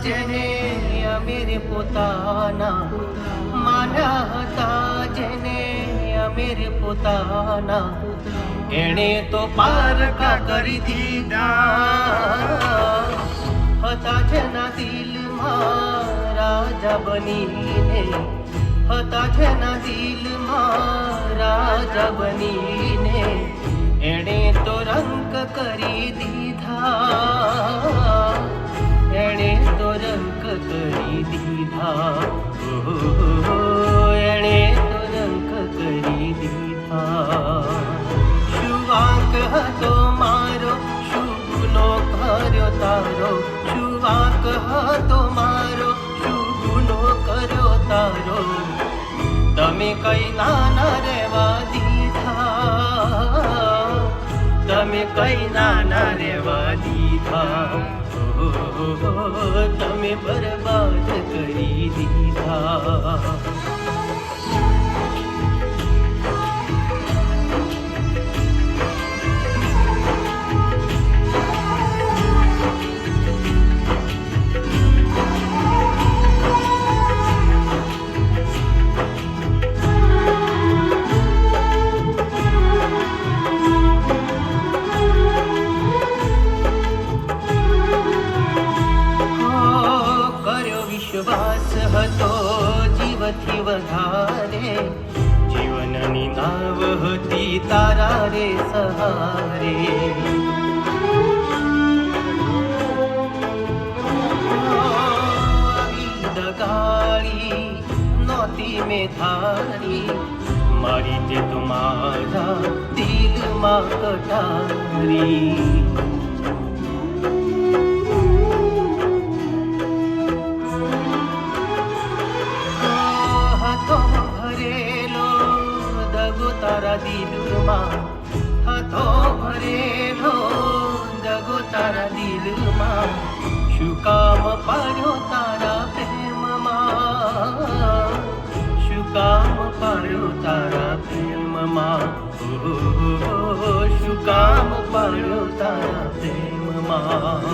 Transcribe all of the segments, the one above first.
જેને અમીર પોતાના માન્યા હતા, જેને અમીર પોતાના એણે તો પારકા કરી દીધા હતા. જેના દિલમાં રાજા બનીને હતા, જેના દિલમાં રાજા બનીને એણે તો રંક કરી દીધા, એણે તો રંક કરી દીધા, એણે તો રંક કરી દીધા. શું વાંક હતો મારો, શું ગુનો કર્યો તારો, શું વાંક હતો મારો, શું ગુનો કર્યો તારો, તમે કઈ નાના રહેવા દીધા, તમે કઈ નાના રહેવા દીધા, તમે બરબાદ કરી દીધા. વિશ્વાસ હતો જીવથી વધારે, જીવનની નાવ હતી તારા રે સહારે. આવી દગાડી નહોતી મેં ધારી, મારી તે તો મારા દિલમાં કટારી. તારા દિલમાં હતો ભરેલો દગો, તારા દિલમાં શું કામ પાડ્યો તારા પ્રેમમાં, શું કામ પાડ્યો તારા પ્રેમમાં, શું કામ પાડ્યો તારા પ્રેમમાં.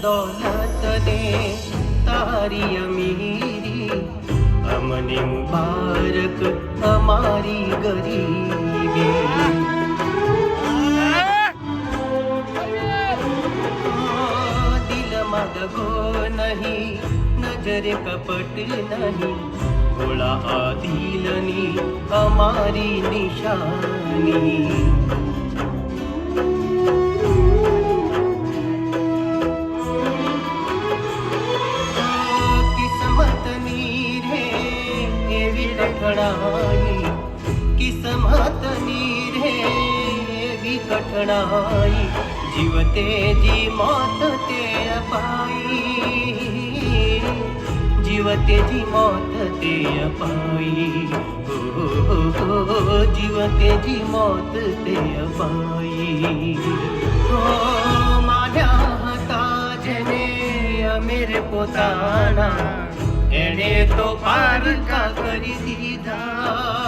દौलत ने तारी अमीरी, अमने मुबारक हमारी गरीबी. दिल में दगो नहीं, नजरे कपट नहीं, भोला आ दिलनी हमारी निशानी. કિસ્મતની રે એવી કઠણાઈ, જીવતે જી મોત તે અપાઈ, જીવતે જી મોત તે અપાઈ, જીવતે જી મોત તે અપાઈ. માન્યા હતા જેને અમીર પોતાના, એણે તો પારકા કરી દીધા.